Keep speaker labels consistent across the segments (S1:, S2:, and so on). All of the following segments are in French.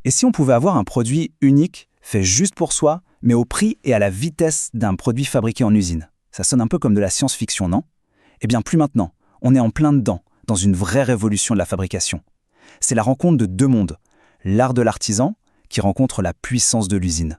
S1: Et si on pouvait avoir un produit unique, fait juste pour soi, mais au prix et à la vitesse d'un produit fabriqué en usine? Ça sonne un peu comme de la science-fiction, non? Eh bien, plus maintenant. On est en plein dedans, dans une vraie révolution de la fabrication. C'est la rencontre de deux mondes. L'art de l'artisan, qui rencontre la puissance de l'usine.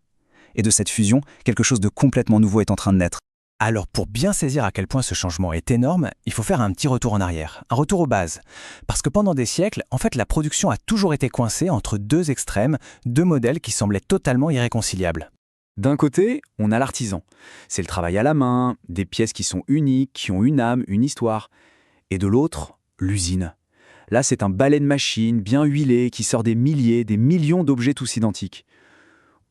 S1: Et de cette fusion, quelque chose de complètement nouveau est en train de naître.
S2: Alors pour bien saisir à quel point ce changement est énorme, il faut faire un petit retour en arrière, un retour aux bases. Parce que pendant des siècles, en fait la production a toujours été coincée entre deux extrêmes, deux modèles qui semblaient totalement irréconciliables.
S3: D'un côté, on a l'artisan. C'est le travail à la main, des pièces qui sont uniques, qui ont une âme, une histoire. Et de l'autre, l'usine. Là, c'est un balai de machines bien huilé qui sort des milliers, des millions d'objets tous identiques.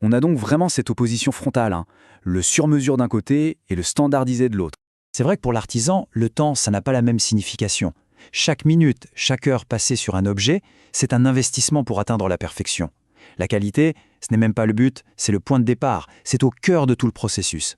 S3: On a donc vraiment cette opposition frontale, le sur-mesure d'un côté et le standardisé de l'autre.
S4: C'est vrai que pour l'artisan, le temps, ça n'a pas la même signification. Chaque minute, chaque heure passée sur un objet, c'est un investissement pour atteindre la perfection. La qualité, ce n'est même pas le but, c'est le point de départ, c'est au cœur de tout le processus.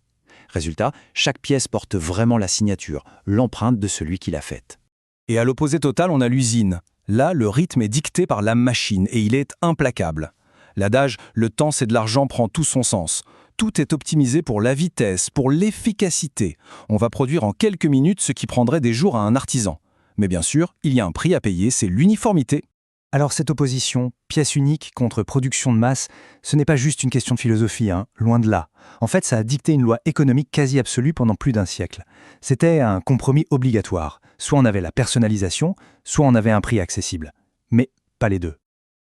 S4: Résultat, chaque pièce porte vraiment la signature, l'empreinte de celui qui l'a faite.
S5: Et à l'opposé total, on a l'usine. Là, le rythme est dicté par la machine et il est implacable. L'adage « le temps c'est de l'argent » prend tout son sens. Tout est optimisé pour la vitesse, pour l'efficacité. On va produire en quelques minutes ce qui prendrait des jours à un artisan. Mais bien sûr, il y a un prix à payer, c'est l'uniformité.
S4: Alors cette opposition, pièce unique contre production de masse, ce n'est pas juste une question de philosophie, loin de là. En fait, ça a dicté une loi économique quasi absolue pendant plus d'un siècle. C'était un compromis obligatoire. Soit on avait la personnalisation, soit on avait un prix accessible. Mais pas les deux.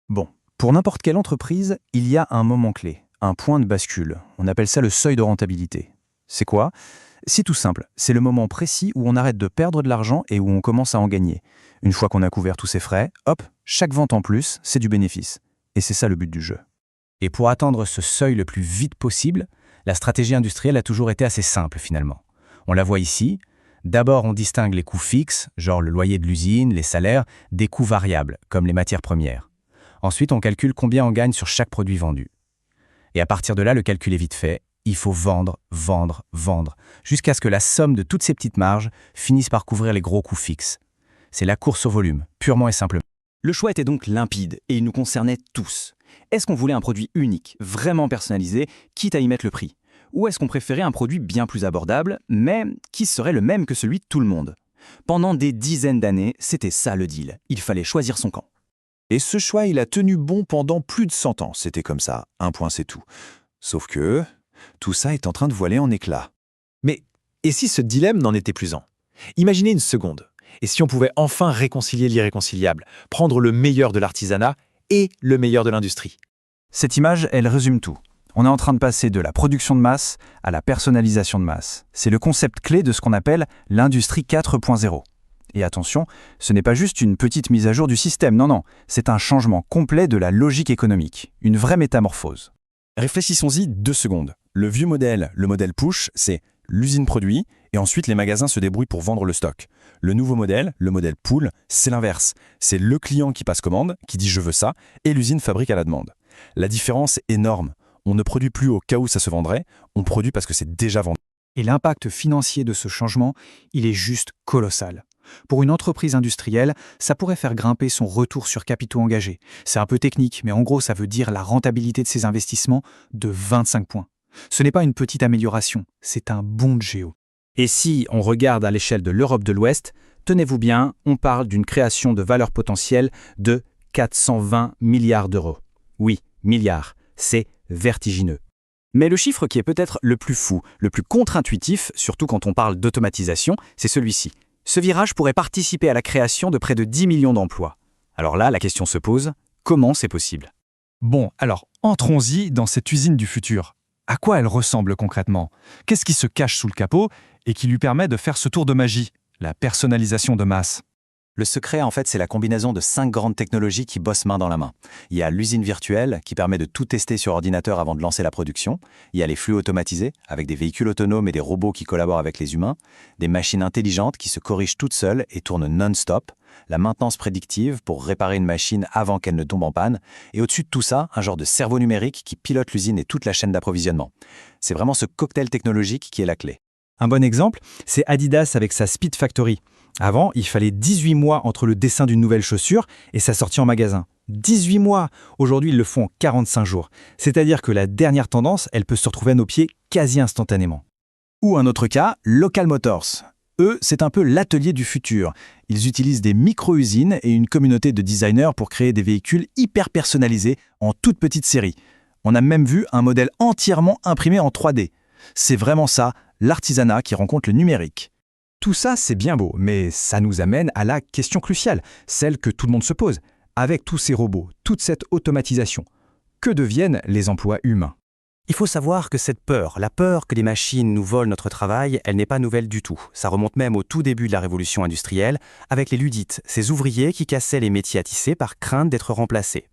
S4: Bon, pour n'importe quelle entreprise, il y a un moment clé, un point de bascule. On appelle ça le seuil de rentabilité. C'est quoi ? C'est tout simple, c'est le moment précis où on arrête de perdre de l'argent et où on commence à en gagner. Une fois qu'on a couvert tous ses frais, hop, chaque vente en plus, c'est du bénéfice. Et c'est ça le but du jeu.
S2: Et pour atteindre ce seuil le plus vite possible, la stratégie industrielle a toujours été assez simple finalement. On la voit ici. D'abord, on distingue les coûts fixes, genre le loyer de l'usine, les salaires, des coûts variables, comme les matières premières. Ensuite, on calcule combien on gagne sur chaque produit vendu. Et à partir de là, le calcul est vite fait. Il faut vendre, vendre, vendre, jusqu'à ce que la somme de toutes ces petites marges finisse par couvrir les gros coûts fixes. C'est la course au volume, purement et simplement.
S1: Le choix était donc limpide et il nous concernait tous. Est-ce qu'on voulait un produit unique, vraiment personnalisé, quitte à y mettre le prix? Ou est-ce qu'on préférait un produit bien plus abordable, mais qui serait le même que celui de tout le monde? Pendant des dizaines d'années, c'était ça le deal. Il fallait choisir son camp.
S6: Et ce choix, il a tenu bon pendant plus de 100 ans. C'était comme ça, un point c'est tout. Sauf que tout ça est en train de voiler en éclats.
S7: Mais et si ce dilemme n'en était plus un? Imaginez une seconde. Et si on pouvait enfin réconcilier l'irréconciliable, prendre le meilleur de l'artisanat et le meilleur de l'industrie?
S4: Cette image, elle résume tout. On est en train de passer de la production de masse à la personnalisation de masse. C'est le concept clé de ce qu'on appelle l'industrie 4.0. Et attention, ce n'est pas juste une petite mise à jour du système, non, c'est un changement complet de la logique économique, une vraie métamorphose.
S5: Réfléchissons-y 2 secondes. Le vieux modèle, le modèle push, c'est l'usine produit et ensuite les magasins se débrouillent pour vendre le stock. Le nouveau modèle, le modèle pull, c'est l'inverse. C'est le client qui passe commande, qui dit « je veux ça » et l'usine fabrique à la demande. La différence est énorme. On ne produit plus au cas où ça se vendrait, on produit parce que c'est déjà vendu.
S4: Et l'impact financier de ce changement, il est juste colossal. Pour une entreprise industrielle, ça pourrait faire grimper son retour sur capitaux engagés. C'est un peu technique, mais en gros, ça veut dire la rentabilité de ses investissements de 25 points. Ce n'est pas une petite amélioration, c'est un bond de géo.
S2: Et si on regarde à l'échelle de l'Europe de l'Ouest, tenez-vous bien, on parle d'une création de valeur potentielle de 420 milliards d'euros. Oui, milliards, c'est vertigineux.
S1: Mais le chiffre qui est peut-être le plus fou, le plus contre-intuitif, surtout quand on parle d'automatisation, c'est celui-ci. Ce virage pourrait participer à la création de près de 10 millions d'emplois. Alors là, la question se pose, comment c'est possible?
S8: Bon, alors entrons-y dans cette usine du futur. À quoi elle ressemble concrètement? Qu'est-ce qui se cache sous le capot et qui lui permet de faire ce tour de magie, la personnalisation de masse?
S9: Le secret, en fait, c'est la combinaison de 5 grandes technologies qui bossent main dans la main. Il y a l'usine virtuelle, qui permet de tout tester sur ordinateur avant de lancer la production. Il y a les flux automatisés, avec des véhicules autonomes et des robots qui collaborent avec les humains. Des machines intelligentes qui se corrigent toutes seules et tournent non-stop. La maintenance prédictive pour réparer une machine avant qu'elle ne tombe en panne. Et au-dessus de tout ça, un genre de cerveau numérique qui pilote l'usine et toute la chaîne d'approvisionnement. C'est vraiment ce cocktail technologique qui est la clé.
S4: Un bon exemple, c'est Adidas avec sa Speed Factory. Avant, il fallait 18 mois entre le dessin d'une nouvelle chaussure et sa sortie en magasin. 18 mois. Aujourd'hui, ils le font en 45 jours. C'est-à-dire que la dernière tendance, elle peut se retrouver à nos pieds quasi instantanément.
S2: Ou un autre cas, Local Motors. Eux, c'est un peu l'atelier du futur. Ils utilisent des micro-usines et une communauté de designers pour créer des véhicules hyper personnalisés en toute petite série. On a même vu un modèle entièrement imprimé en 3D. C'est vraiment ça, l'artisanat qui rencontre le numérique.
S8: Tout ça, c'est bien beau, mais ça nous amène à la question cruciale, celle que tout le monde se pose. Avec tous ces robots, toute cette automatisation, que deviennent les emplois humains ?
S10: Il faut savoir que cette peur, la peur que les machines nous volent notre travail, elle n'est pas nouvelle du tout. Ça remonte même au tout début de la révolution industrielle, avec les Luddites, ces ouvriers qui cassaient les métiers à tisser par crainte d'être remplacés.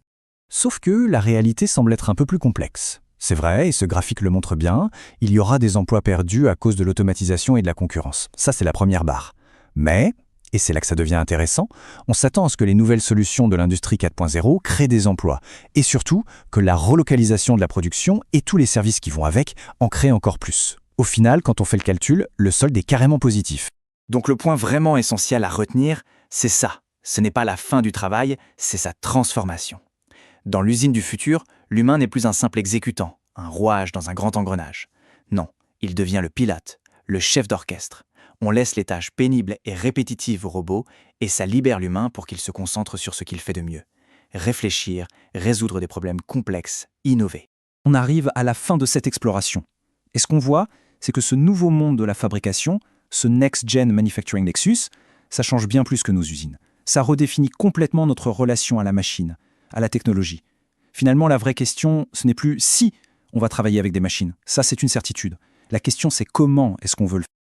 S2: Sauf que la réalité semble être un peu plus complexe. C'est vrai, et ce graphique le montre bien, il y aura des emplois perdus à cause de l'automatisation et de la concurrence. Ça, c'est la première barre. Mais, et c'est là que ça devient intéressant, on s'attend à ce que les nouvelles solutions de l'industrie 4.0 créent des emplois, et surtout que la relocalisation de la production et tous les services qui vont avec en créent encore plus. Au final, quand on fait le calcul, le solde est carrément positif.
S3: Donc le point vraiment essentiel à retenir, c'est ça. Ce n'est pas la fin du travail, c'est sa transformation. Dans l'usine du futur, l'humain n'est plus un simple exécutant, un rouage dans un grand engrenage. Non, il devient le pilote, le chef d'orchestre. On laisse les tâches pénibles et répétitives aux robots et ça libère l'humain pour qu'il se concentre sur ce qu'il fait de mieux. Réfléchir, résoudre des problèmes complexes, innover.
S1: On arrive à la fin de cette exploration. Et ce qu'on voit, c'est que ce nouveau monde de la fabrication, ce Next-Gen Manufacturing Nexus, ça change bien plus que nos usines. Ça redéfinit complètement notre relation à la machine, à la technologie. Finalement, la vraie question, ce n'est plus si on va travailler avec des machines. Ça, c'est une certitude. La question, c'est comment est-ce qu'on veut le faire.